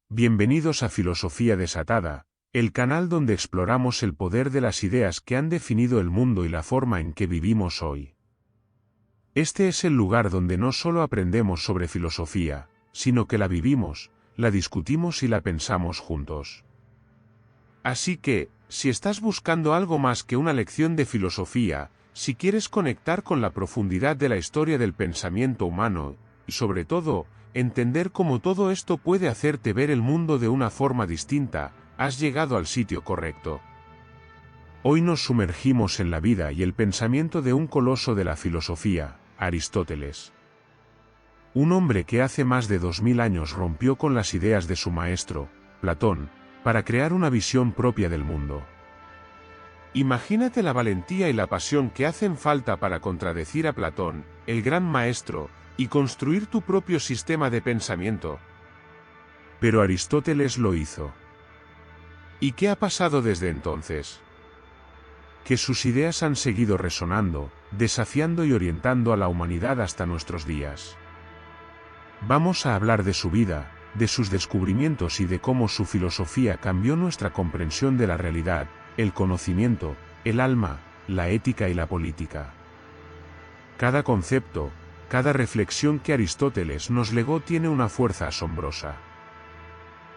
Bienvenidos a Filosofía Desatada, el canal donde exploramos el poder de las ideas que han definido el mundo y la forma en que vivimos hoy. Este es el lugar donde no solo aprendemos sobre filosofía, sino que la vivimos, la discutimos y la pensamos juntos. Así que, si estás buscando algo más que una lección de filosofía, si quieres conectar con la profundidad de la historia del pensamiento humano, y sobre todo, entender cómo todo esto puede hacerte ver el mundo de una forma distinta, has llegado al sitio correcto. Hoy nos sumergimos en la vida y el pensamiento de un coloso de la filosofía, Aristóteles. Un hombre que hace más de 2000 años rompió con las ideas de su maestro, Platón, para crear una visión propia del mundo. Imagínate la valentía y la pasión que hacen falta para contradecir a Platón, el gran maestro, y construir tu propio sistema de pensamiento. Pero Aristóteles lo hizo. ¿Y qué ha pasado desde entonces? Que sus ideas han seguido resonando, desafiando y orientando a la humanidad hasta nuestros días. Vamos a hablar de su vida, de sus descubrimientos y de cómo su filosofía cambió nuestra comprensión de la realidad, el conocimiento, el alma, la ética y la política. Cada concepto, cada reflexión que Aristóteles nos legó tiene una fuerza asombrosa.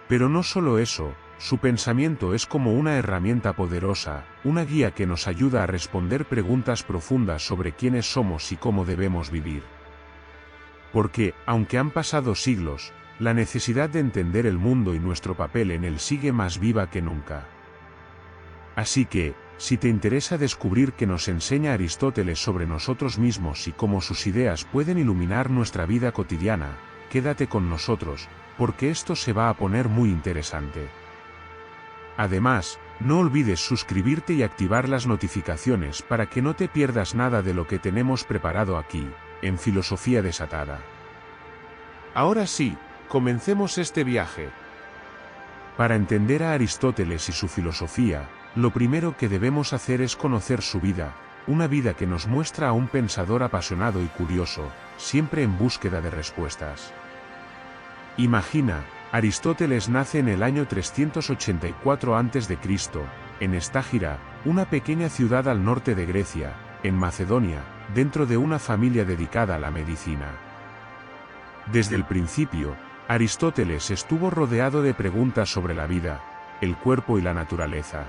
Pero no solo eso, su pensamiento es como una herramienta poderosa, una guía que nos ayuda a responder preguntas profundas sobre quiénes somos y cómo debemos vivir. Porque, aunque han pasado siglos, la necesidad de entender el mundo y nuestro papel en él sigue más viva que nunca. Así que, si te interesa descubrir qué nos enseña Aristóteles sobre nosotros mismos y cómo sus ideas pueden iluminar nuestra vida cotidiana, quédate con nosotros, porque esto se va a poner muy interesante. Además, no olvides suscribirte y activar las notificaciones para que no te pierdas nada de lo que tenemos preparado aquí, en Filosofía Desatada. Ahora sí, comencemos este viaje. Para entender a Aristóteles y su filosofía, lo primero que debemos hacer es conocer su vida, una vida que nos muestra a un pensador apasionado y curioso, siempre en búsqueda de respuestas. Imagina, Aristóteles nace en el año 384 a.C., en Estágira, una pequeña ciudad al norte de Grecia, en Macedonia, dentro de una familia dedicada a la medicina. Desde el principio, Aristóteles estuvo rodeado de preguntas sobre la vida, el cuerpo y la naturaleza.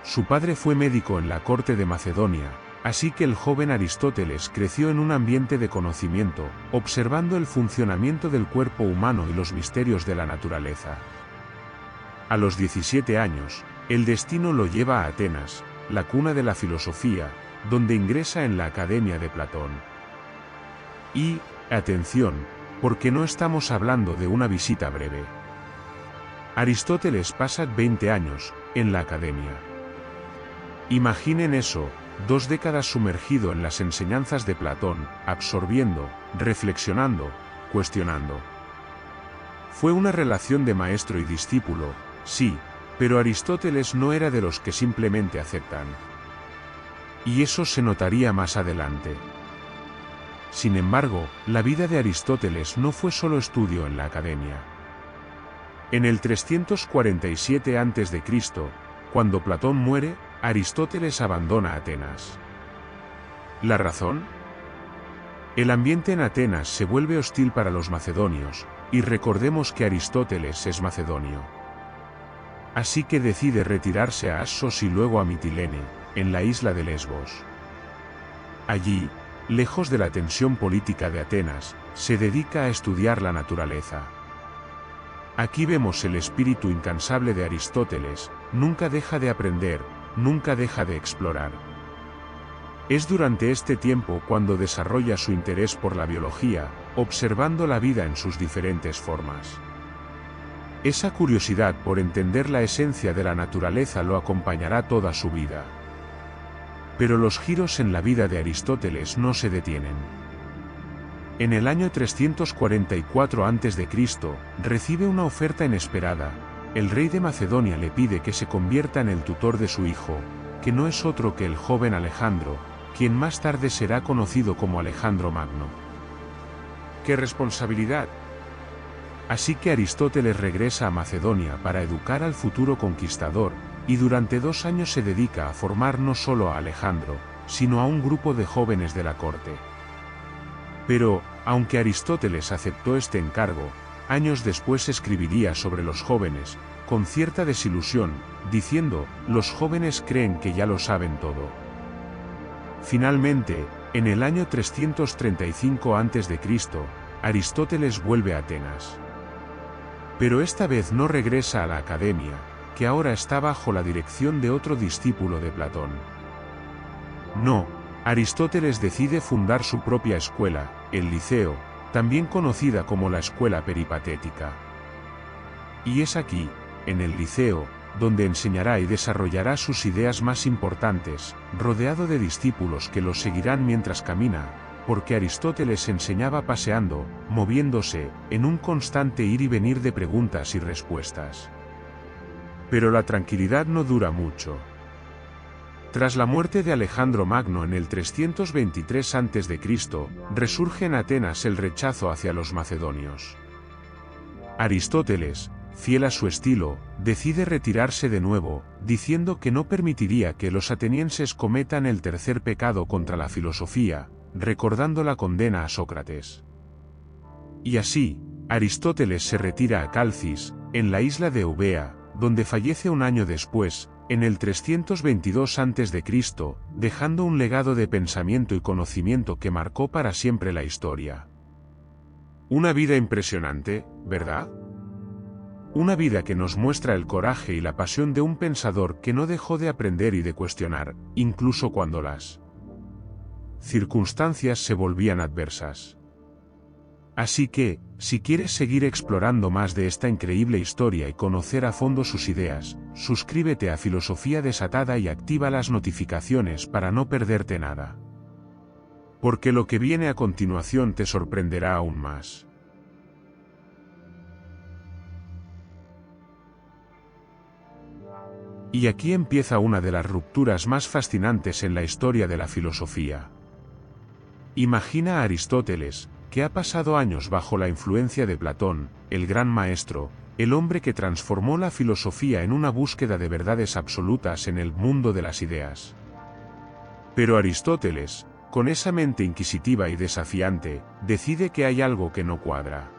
Su padre fue médico en la corte de Macedonia, así que el joven Aristóteles creció en un ambiente de conocimiento, observando el funcionamiento del cuerpo humano y los misterios de la naturaleza. A los 17 años, el destino lo lleva a Atenas, la cuna de la filosofía, donde ingresa en la Academia de Platón. Y, atención, porque no estamos hablando de una visita breve. Aristóteles pasa 20 años en la Academia. Imaginen eso, 2 décadas sumergido en las enseñanzas de Platón, absorbiendo, reflexionando, cuestionando. Fue una relación de maestro y discípulo, sí, pero Aristóteles no era de los que simplemente aceptan. Y eso se notaría más adelante. Sin embargo, la vida de Aristóteles no fue solo estudio en la Academia. En el 347 a.C., cuando Platón muere, Aristóteles abandona Atenas. ¿La razón? El ambiente en Atenas se vuelve hostil para los macedonios, y recordemos que Aristóteles es macedonio. Así que decide retirarse a Assos y luego a Mitilene, en la isla de Lesbos. Allí, lejos de la tensión política de Atenas, se dedica a estudiar la naturaleza. Aquí vemos el espíritu incansable de Aristóteles, nunca deja de aprender, nunca deja de explorar. Es durante este tiempo cuando desarrolla su interés por la biología, observando la vida en sus diferentes formas. Esa curiosidad por entender la esencia de la naturaleza lo acompañará toda su vida. Pero los giros en la vida de Aristóteles no se detienen. En el año 344 a.C., recibe una oferta inesperada. El rey de Macedonia le pide que se convierta en el tutor de su hijo, que no es otro que el joven Alejandro, quien más tarde será conocido como Alejandro Magno. ¡Qué responsabilidad! Así que Aristóteles regresa a Macedonia para educar al futuro conquistador, y durante 2 años se dedica a formar no solo a Alejandro, sino a un grupo de jóvenes de la corte. Pero, aunque Aristóteles aceptó este encargo, años después escribiría sobre los jóvenes, con cierta desilusión, diciendo, los jóvenes creen que ya lo saben todo. Finalmente, en el año 335 a.C., Aristóteles vuelve a Atenas. Pero esta vez no regresa a la academia, que ahora está bajo la dirección de otro discípulo de Platón. No, Aristóteles decide fundar su propia escuela, el Liceo, también conocida como la Escuela Peripatética. Y es aquí, en el Liceo, donde enseñará y desarrollará sus ideas más importantes, rodeado de discípulos que los seguirán mientras camina, porque Aristóteles enseñaba paseando, moviéndose, en un constante ir y venir de preguntas y respuestas. Pero la tranquilidad no dura mucho. Tras la muerte de Alejandro Magno en el 323 a.C., resurge en Atenas el rechazo hacia los macedonios. Aristóteles, fiel a su estilo, decide retirarse de nuevo, diciendo que no permitiría que los atenienses cometan el tercer pecado contra la filosofía, recordando la condena a Sócrates. Y así, Aristóteles se retira a Calcis, en la isla de Eubea, donde fallece un año después, en el 322 a.C., dejando un legado de pensamiento y conocimiento que marcó para siempre la historia. Una vida impresionante, ¿verdad? Una vida que nos muestra el coraje y la pasión de un pensador que no dejó de aprender y de cuestionar, incluso cuando las circunstancias se volvían adversas. Así que, si quieres seguir explorando más de esta increíble historia y conocer a fondo sus ideas, suscríbete a Filosofía Desatada y activa las notificaciones para no perderte nada. Porque lo que viene a continuación te sorprenderá aún más. Y aquí empieza una de las rupturas más fascinantes en la historia de la filosofía. Imagina a Aristóteles, que ha pasado años bajo la influencia de Platón, el gran maestro, el hombre que transformó la filosofía en una búsqueda de verdades absolutas en el mundo de las ideas. Pero Aristóteles, con esa mente inquisitiva y desafiante, decide que hay algo que no cuadra.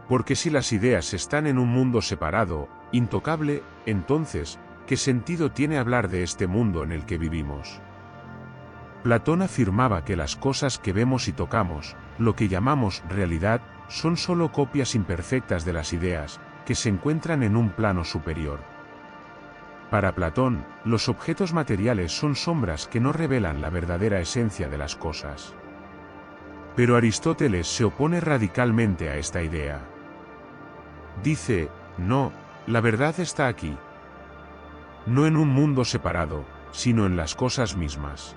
Porque si las ideas están en un mundo separado, intocable, entonces, ¿qué sentido tiene hablar de este mundo en el que vivimos? Platón afirmaba que las cosas que vemos y tocamos, lo que llamamos realidad, son solo copias imperfectas de las ideas, que se encuentran en un plano superior. Para Platón, los objetos materiales son sombras que no revelan la verdadera esencia de las cosas. Pero Aristóteles se opone radicalmente a esta idea. Dice, no, la verdad está aquí. No en un mundo separado, sino en las cosas mismas.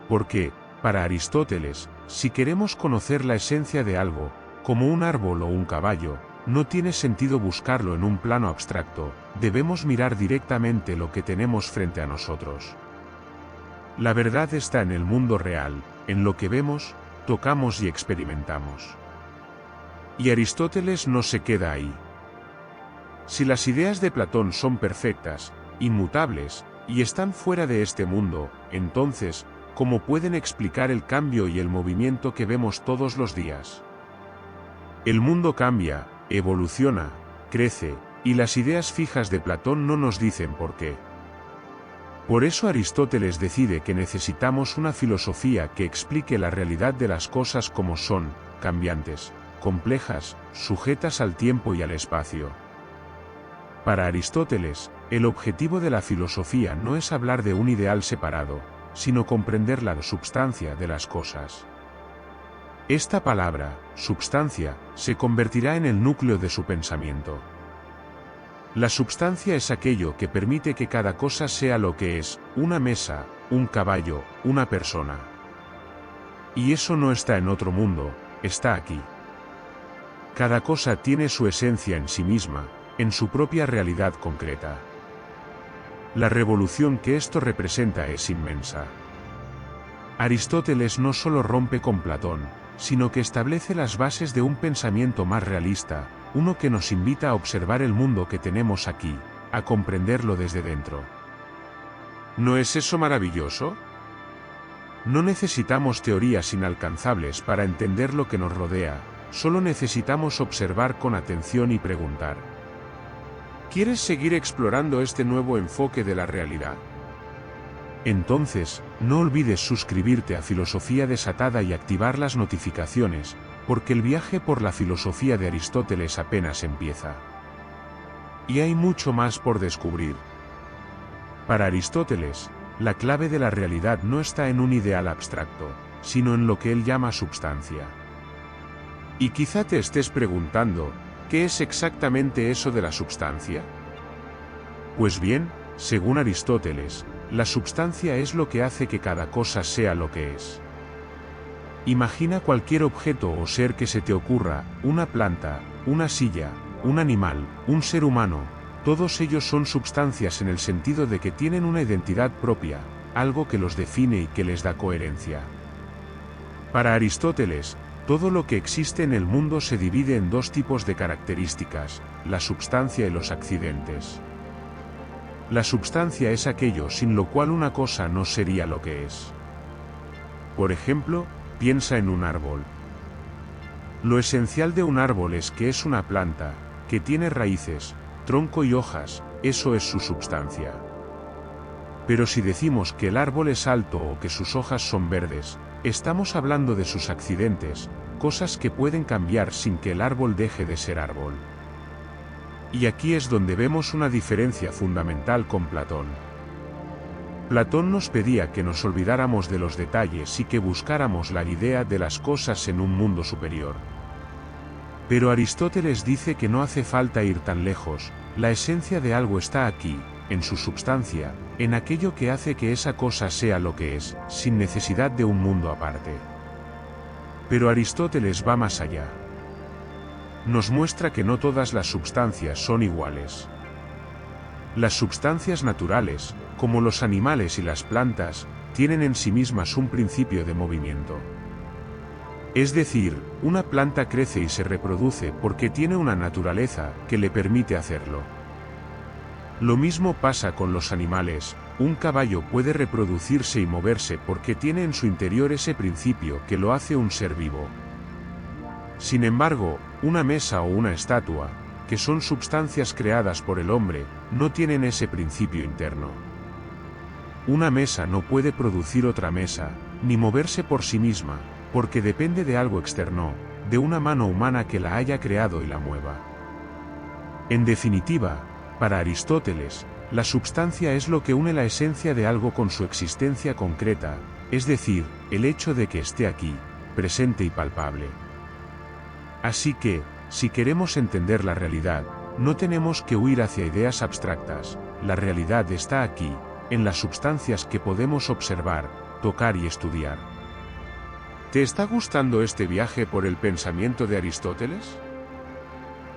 Porque, para Aristóteles, si queremos conocer la esencia de algo, como un árbol o un caballo, no tiene sentido buscarlo en un plano abstracto, debemos mirar directamente lo que tenemos frente a nosotros. La verdad está en el mundo real, en lo que vemos, tocamos y experimentamos. Y Aristóteles no se queda ahí. Si las ideas de Platón son perfectas, inmutables, y están fuera de este mundo, entonces, ¿cómo pueden explicar el cambio y el movimiento que vemos todos los días? El mundo cambia, evoluciona, crece, y las ideas fijas de Platón no nos dicen por qué. Por eso Aristóteles decide que necesitamos una filosofía que explique la realidad de las cosas como son, cambiantes, complejas, sujetas al tiempo y al espacio. Para Aristóteles, el objetivo de la filosofía no es hablar de un ideal separado, sino comprender la substancia de las cosas. Esta palabra, substancia, se convertirá en el núcleo de su pensamiento. La substancia es aquello que permite que cada cosa sea lo que es, una mesa, un caballo, una persona. Y eso no está en otro mundo, está aquí. Cada cosa tiene su esencia en sí misma, en su propia realidad concreta. La revolución que esto representa es inmensa. Aristóteles no solo rompe con Platón, sino que establece las bases de un pensamiento más realista, uno que nos invita a observar el mundo que tenemos aquí, a comprenderlo desde dentro. ¿No es eso maravilloso? No necesitamos teorías inalcanzables para entender lo que nos rodea, solo necesitamos observar con atención y preguntar. ¿Quieres seguir explorando este nuevo enfoque de la realidad? Entonces, no olvides suscribirte a Filosofía Desatada y activar las notificaciones, porque el viaje por la filosofía de Aristóteles apenas empieza. Y hay mucho más por descubrir. Para Aristóteles, la clave de la realidad no está en un ideal abstracto, sino en lo que él llama substancia. Y quizá te estés preguntando, ¿qué es exactamente eso de la substancia? Pues bien, según Aristóteles, la substancia es lo que hace que cada cosa sea lo que es. Imagina cualquier objeto o ser que se te ocurra, una planta, una silla, un animal, un ser humano, todos ellos son substancias en el sentido de que tienen una identidad propia, algo que los define y que les da coherencia. Para Aristóteles, todo lo que existe en el mundo se divide en dos tipos de características, la substancia y los accidentes. La substancia es aquello sin lo cual una cosa no sería lo que es. Por ejemplo, piensa en un árbol. Lo esencial de un árbol es que es una planta, que tiene raíces, tronco y hojas, eso es su substancia. Pero si decimos que el árbol es alto o que sus hojas son verdes, estamos hablando de sus accidentes, cosas que pueden cambiar sin que el árbol deje de ser árbol. Y aquí es donde vemos una diferencia fundamental con Platón. Platón nos pedía que nos olvidáramos de los detalles y que buscáramos la idea de las cosas en un mundo superior. Pero Aristóteles dice que no hace falta ir tan lejos, la esencia de algo está aquí, en su substancia, en aquello que hace que esa cosa sea lo que es, sin necesidad de un mundo aparte. Pero Aristóteles va más allá. Nos muestra que no todas las substancias son iguales. Las substancias naturales, como los animales y las plantas, tienen en sí mismas un principio de movimiento. Es decir, una planta crece y se reproduce porque tiene una naturaleza que le permite hacerlo. Lo mismo pasa con los animales, un caballo puede reproducirse y moverse porque tiene en su interior ese principio que lo hace un ser vivo. Sin embargo, una mesa o una estatua, que son substancias creadas por el hombre, no tienen ese principio interno. Una mesa no puede producir otra mesa, ni moverse por sí misma, porque depende de algo externo, de una mano humana que la haya creado y la mueva. En definitiva, para Aristóteles, la substancia es lo que une la esencia de algo con su existencia concreta, es decir, el hecho de que esté aquí, presente y palpable. Así que, si queremos entender la realidad, no tenemos que huir hacia ideas abstractas, la realidad está aquí, en las substancias que podemos observar, tocar y estudiar. ¿Te está gustando este viaje por el pensamiento de Aristóteles?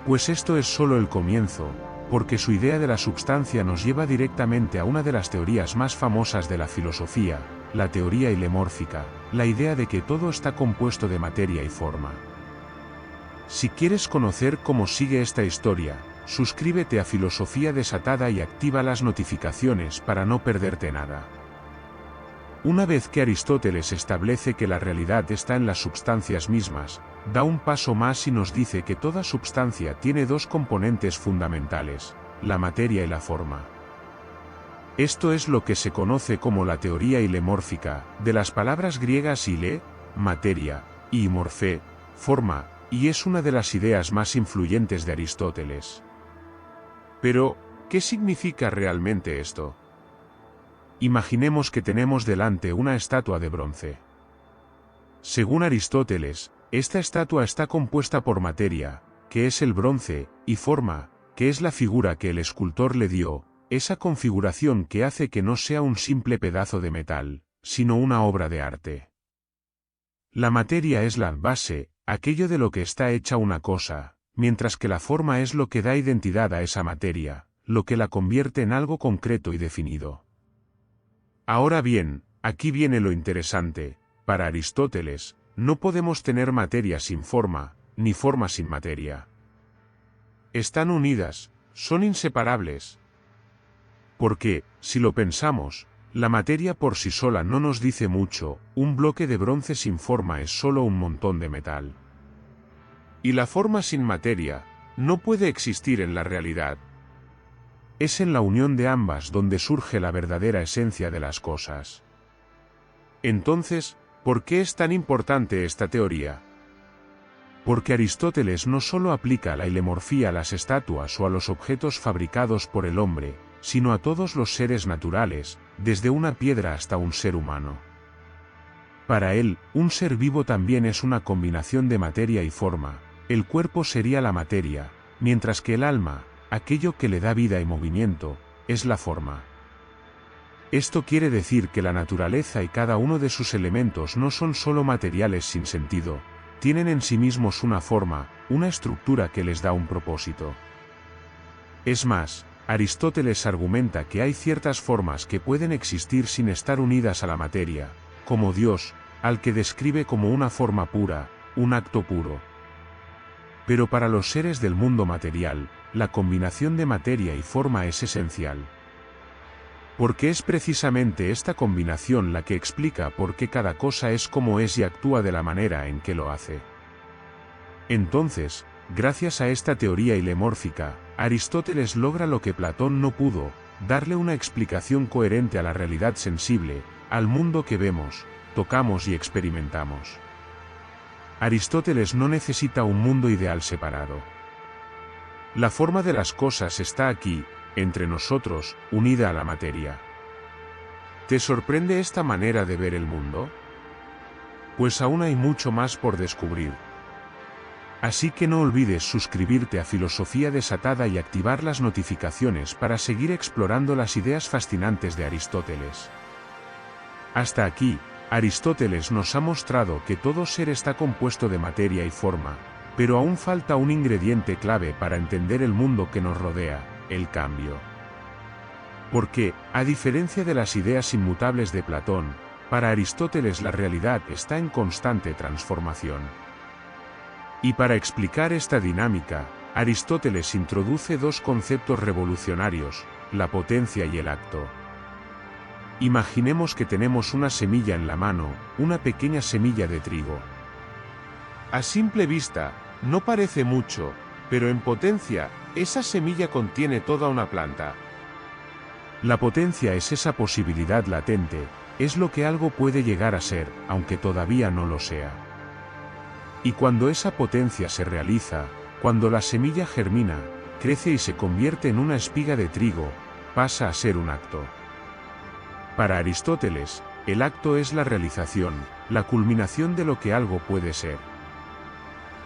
Pues esto es solo el comienzo, porque su idea de la substancia nos lleva directamente a una de las teorías más famosas de la filosofía, la teoría ilemórfica, la idea de que todo está compuesto de materia y forma. Si quieres conocer cómo sigue esta historia, suscríbete a Filosofía Desatada y activa las notificaciones para no perderte nada. Una vez que Aristóteles establece que la realidad está en las substancias mismas, da un paso más y nos dice que toda substancia tiene dos componentes fundamentales, la materia y la forma. Esto es lo que se conoce como la teoría ilemórfica, de las palabras griegas ile, materia, y morfé, forma, y es una de las ideas más influyentes de Aristóteles. Pero, ¿qué significa realmente esto? Imaginemos que tenemos delante una estatua de bronce. Según Aristóteles, esta estatua está compuesta por materia, que es el bronce, y forma, que es la figura que el escultor le dio, esa configuración que hace que no sea un simple pedazo de metal, sino una obra de arte. La materia es la base, aquello de lo que está hecha una cosa, mientras que la forma es lo que da identidad a esa materia, lo que la convierte en algo concreto y definido. Ahora bien, aquí viene lo interesante, para Aristóteles, no podemos tener materia sin forma, ni forma sin materia. Están unidas, son inseparables. Porque, si lo pensamos, la materia por sí sola no nos dice mucho, un bloque de bronce sin forma es solo un montón de metal. Y la forma sin materia, no puede existir en la realidad. Es en la unión de ambas donde surge la verdadera esencia de las cosas. Entonces, ¿por qué es tan importante esta teoría? Porque Aristóteles no solo aplica la hilemorfía a las estatuas o a los objetos fabricados por el hombre, sino a todos los seres naturales, desde una piedra hasta un ser humano. Para él, un ser vivo también es una combinación de materia y forma. El cuerpo sería la materia, mientras que el alma, aquello que le da vida y movimiento, es la forma. Esto quiere decir que la naturaleza y cada uno de sus elementos no son solo materiales sin sentido, tienen en sí mismos una forma, una estructura que les da un propósito. Es más, Aristóteles argumenta que hay ciertas formas que pueden existir sin estar unidas a la materia, como Dios, al que describe como una forma pura, un acto puro. Pero para los seres del mundo material, la combinación de materia y forma es esencial. Porque es precisamente esta combinación la que explica por qué cada cosa es como es y actúa de la manera en que lo hace. Entonces, gracias a esta teoría hilemórfica, Aristóteles logra lo que Platón no pudo, darle una explicación coherente a la realidad sensible, al mundo que vemos, tocamos y experimentamos. Aristóteles no necesita un mundo ideal separado. La forma de las cosas está aquí, entre nosotros, unida a la materia. ¿Te sorprende esta manera de ver el mundo? Pues aún hay mucho más por descubrir. Así que no olvides suscribirte a Filosofía Desatada y activar las notificaciones para seguir explorando las ideas fascinantes de Aristóteles. Hasta aquí, Aristóteles nos ha mostrado que todo ser está compuesto de materia y forma, pero aún falta un ingrediente clave para entender el mundo que nos rodea, el cambio. Porque, a diferencia de las ideas inmutables de Platón, para Aristóteles la realidad está en constante transformación. Y para explicar esta dinámica, Aristóteles introduce dos conceptos revolucionarios, la potencia y el acto. Imaginemos que tenemos una semilla en la mano, una pequeña semilla de trigo. A simple vista, no parece mucho, pero en potencia, esa semilla contiene toda una planta. La potencia es esa posibilidad latente, es lo que algo puede llegar a ser, aunque todavía no lo sea. Y cuando esa potencia se realiza, cuando la semilla germina, crece y se convierte en una espiga de trigo, pasa a ser un acto. Para Aristóteles, el acto es la realización, la culminación de lo que algo puede ser.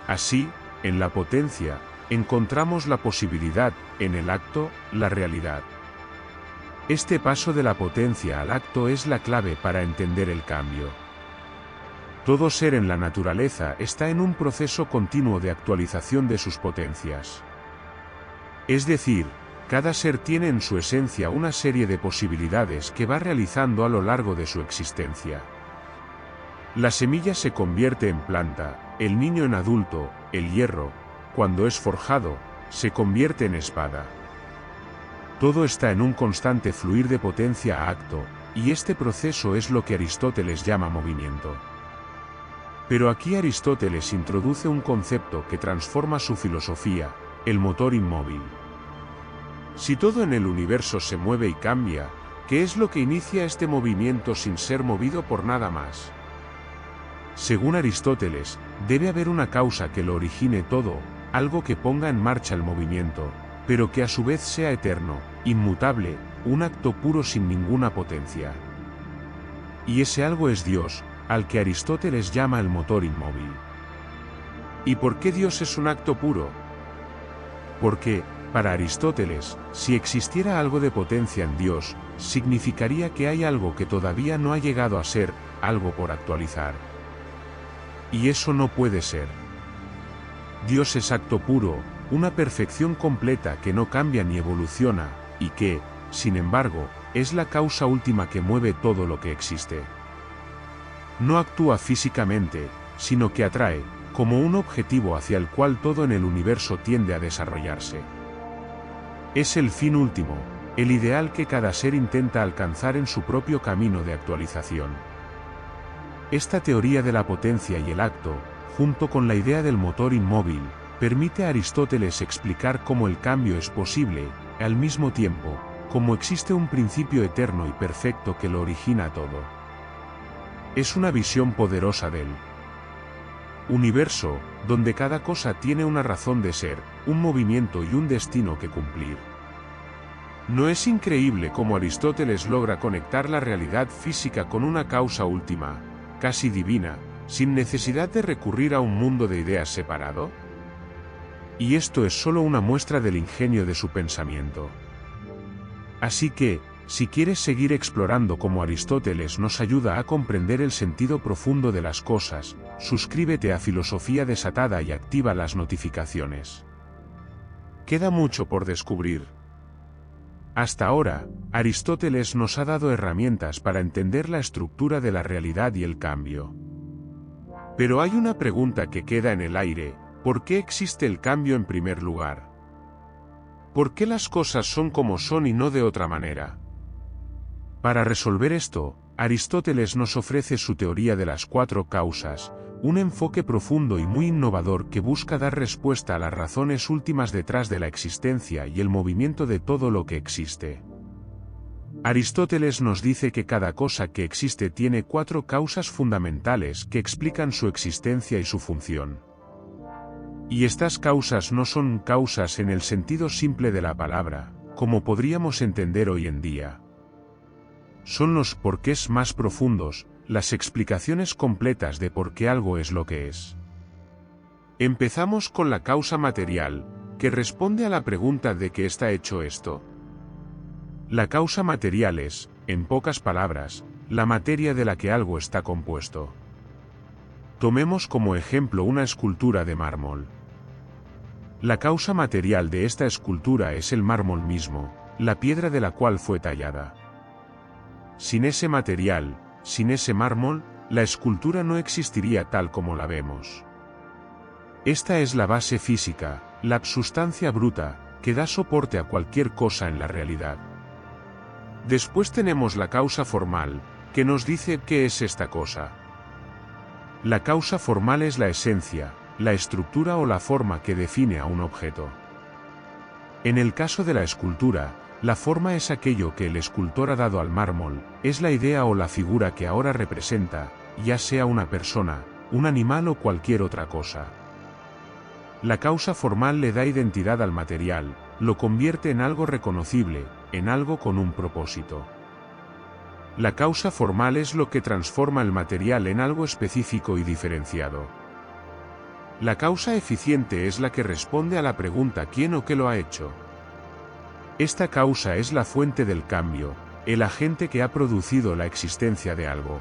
Así, en la potencia, encontramos la posibilidad, en el acto, la realidad. Este paso de la potencia al acto es la clave para entender el cambio. Todo ser en la naturaleza está en un proceso continuo de actualización de sus potencias. Es decir, cada ser tiene en su esencia una serie de posibilidades que va realizando a lo largo de su existencia. La semilla se convierte en planta, el niño en adulto, el hierro, cuando es forjado, se convierte en espada. Todo está en un constante fluir de potencia a acto, y este proceso es lo que Aristóteles llama movimiento. Pero aquí Aristóteles introduce un concepto que transforma su filosofía, el motor inmóvil. Si todo en el universo se mueve y cambia, ¿qué es lo que inicia este movimiento sin ser movido por nada más? Según Aristóteles, debe haber una causa que lo origine todo, algo que ponga en marcha el movimiento, pero que a su vez sea eterno, inmutable, un acto puro sin ninguna potencia. Y ese algo es Dios, al que Aristóteles llama el motor inmóvil. ¿Y por qué Dios es un acto puro? Porque, para Aristóteles, si existiera algo de potencia en Dios, significaría que hay algo que todavía no ha llegado a ser, algo por actualizar. Y eso no puede ser. Dios es acto puro, una perfección completa que no cambia ni evoluciona, y que, sin embargo, es la causa última que mueve todo lo que existe. No actúa físicamente, sino que atrae, como un objetivo hacia el cual todo en el universo tiende a desarrollarse. Es el fin último, el ideal que cada ser intenta alcanzar en su propio camino de actualización. Esta teoría de la potencia y el acto, junto con la idea del motor inmóvil, permite a Aristóteles explicar cómo el cambio es posible, al mismo tiempo, como existe un principio eterno y perfecto que lo origina todo. Es una visión poderosa del universo, donde cada cosa tiene una razón de ser, un movimiento y un destino que cumplir. ¿No es increíble cómo Aristóteles logra conectar la realidad física con una causa última, casi divina, sin necesidad de recurrir a un mundo de ideas separado? Y esto es solo una muestra del ingenio de su pensamiento. Así que, si quieres seguir explorando cómo Aristóteles nos ayuda a comprender el sentido profundo de las cosas, suscríbete a Filosofía Desatada y activa las notificaciones. Queda mucho por descubrir. Hasta ahora, Aristóteles nos ha dado herramientas para entender la estructura de la realidad y el cambio. Pero hay una pregunta que queda en el aire: ¿por qué existe el cambio en primer lugar? ¿Por qué las cosas son como son y no de otra manera? Para resolver esto, Aristóteles nos ofrece su teoría de las cuatro causas, un enfoque profundo y muy innovador que busca dar respuesta a las razones últimas detrás de la existencia y el movimiento de todo lo que existe. Aristóteles nos dice que cada cosa que existe tiene cuatro causas fundamentales que explican su existencia y su función. Y estas causas no son causas en el sentido simple de la palabra, como podríamos entender hoy en día. Son los porqués más profundos, las explicaciones completas de por qué algo es lo que es. Empezamos con la causa material, que responde a la pregunta de qué está hecho esto. La causa material es, en pocas palabras, la materia de la que algo está compuesto. Tomemos como ejemplo una escultura de mármol. La causa material de esta escultura es el mármol mismo, la piedra de la cual fue tallada. Sin ese material, sin ese mármol, la escultura no existiría tal como la vemos. Esta es la base física, la sustancia bruta, que da soporte a cualquier cosa en la realidad. Después tenemos la causa formal, que nos dice qué es esta cosa. La causa formal es la esencia, la estructura o la forma que define a un objeto. En el caso de la escultura, la forma es aquello que el escultor ha dado al mármol, es la idea o la figura que ahora representa, ya sea una persona, un animal o cualquier otra cosa. La causa formal le da identidad al material, lo convierte en algo reconocible, en algo con un propósito. La causa formal es lo que transforma el material en algo específico y diferenciado. La causa eficiente es la que responde a la pregunta ¿quién o qué lo ha hecho? Esta causa es la fuente del cambio, el agente que ha producido la existencia de algo.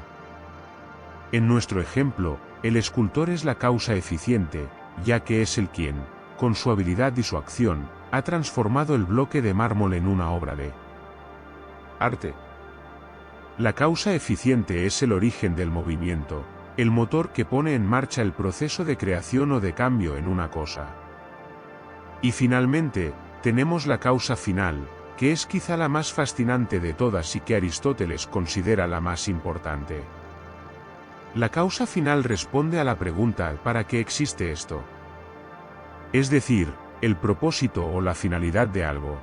En nuestro ejemplo, el escultor es la causa eficiente, ya que es el quien, con su habilidad y su acción, ha transformado el bloque de mármol en una obra de arte. La causa eficiente es el origen del movimiento, el motor que pone en marcha el proceso de creación o de cambio en una cosa. Y finalmente, tenemos la causa final, que es quizá la más fascinante de todas y que Aristóteles considera la más importante. La causa final responde a la pregunta ¿para qué existe esto? Es decir, el propósito o la finalidad de algo.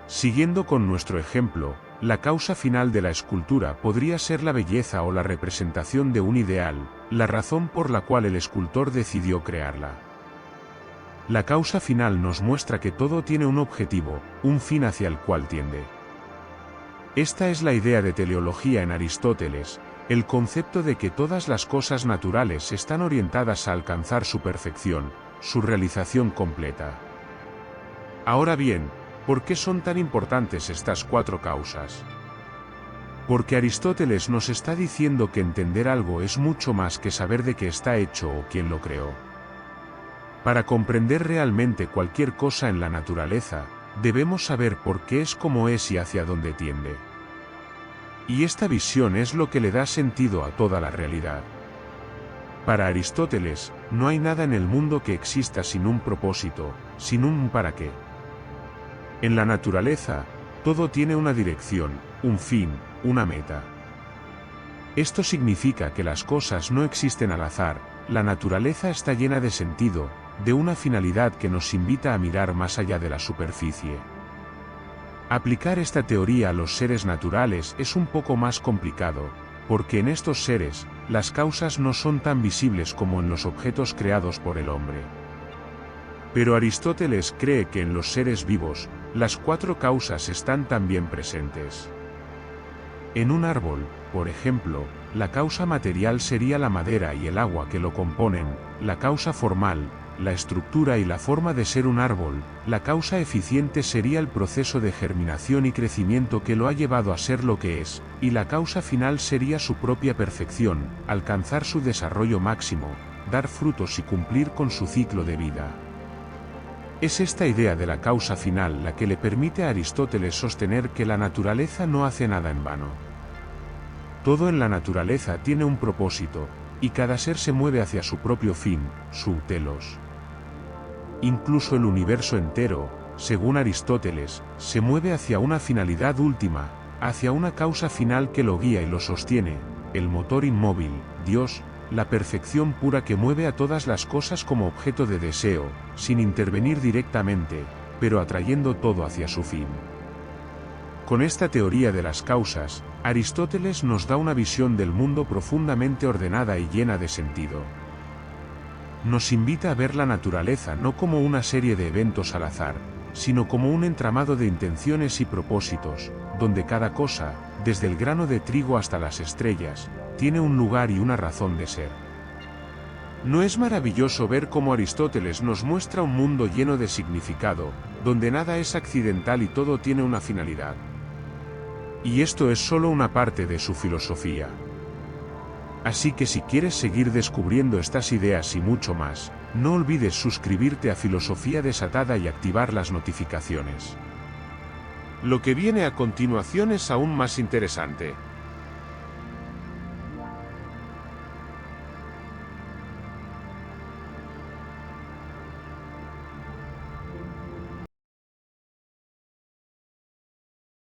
Siguiendo con nuestro ejemplo, la causa final de la escultura podría ser la belleza o la representación de un ideal, la razón por la cual el escultor decidió crearla. La causa final nos muestra que todo tiene un objetivo, un fin hacia el cual tiende. Esta es la idea de teleología en Aristóteles, el concepto de que todas las cosas naturales están orientadas a alcanzar su perfección, su realización completa. Ahora bien, ¿por qué son tan importantes estas cuatro causas? Porque Aristóteles nos está diciendo que entender algo es mucho más que saber de qué está hecho o quién lo creó. Para comprender realmente cualquier cosa en la naturaleza, debemos saber por qué es como es y hacia dónde tiende. Y esta visión es lo que le da sentido a toda la realidad. Para Aristóteles, no hay nada en el mundo que exista sin un propósito, sin un para qué. En la naturaleza, todo tiene una dirección, un fin, una meta. Esto significa que las cosas no existen al azar, la naturaleza está llena de sentido, de una finalidad que nos invita a mirar más allá de la superficie. Aplicar esta teoría a los seres naturales es un poco más complicado, porque en estos seres, las causas no son tan visibles como en los objetos creados por el hombre. Pero Aristóteles cree que en los seres vivos, las 4 causas están también presentes. En un árbol, por ejemplo, la causa material sería la madera y el agua que lo componen, la causa formal, la estructura y la forma de ser un árbol, la causa eficiente sería el proceso de germinación y crecimiento que lo ha llevado a ser lo que es, y la causa final sería su propia perfección, alcanzar su desarrollo máximo, dar frutos y cumplir con su ciclo de vida. Es esta idea de la causa final la que le permite a Aristóteles sostener que la naturaleza no hace nada en vano. Todo en la naturaleza tiene un propósito, y cada ser se mueve hacia su propio fin, su telos. Incluso el universo entero, según Aristóteles, se mueve hacia una finalidad última, hacia una causa final que lo guía y lo sostiene, el motor inmóvil, Dios, la perfección pura que mueve a todas las cosas como objeto de deseo, sin intervenir directamente, pero atrayendo todo hacia su fin. Con esta teoría de las causas, Aristóteles nos da una visión del mundo profundamente ordenada y llena de sentido. Nos invita a ver la naturaleza no como una serie de eventos al azar, sino como un entramado de intenciones y propósitos, donde cada cosa, desde el grano de trigo hasta las estrellas, tiene un lugar y una razón de ser. ¿No es maravilloso ver cómo Aristóteles nos muestra un mundo lleno de significado, donde nada es accidental y todo tiene una finalidad? Y esto es solo una parte de su filosofía. Así que si quieres seguir descubriendo estas ideas y mucho más, no olvides suscribirte a Filosofía Desatada y activar las notificaciones. Lo que viene a continuación es aún más interesante.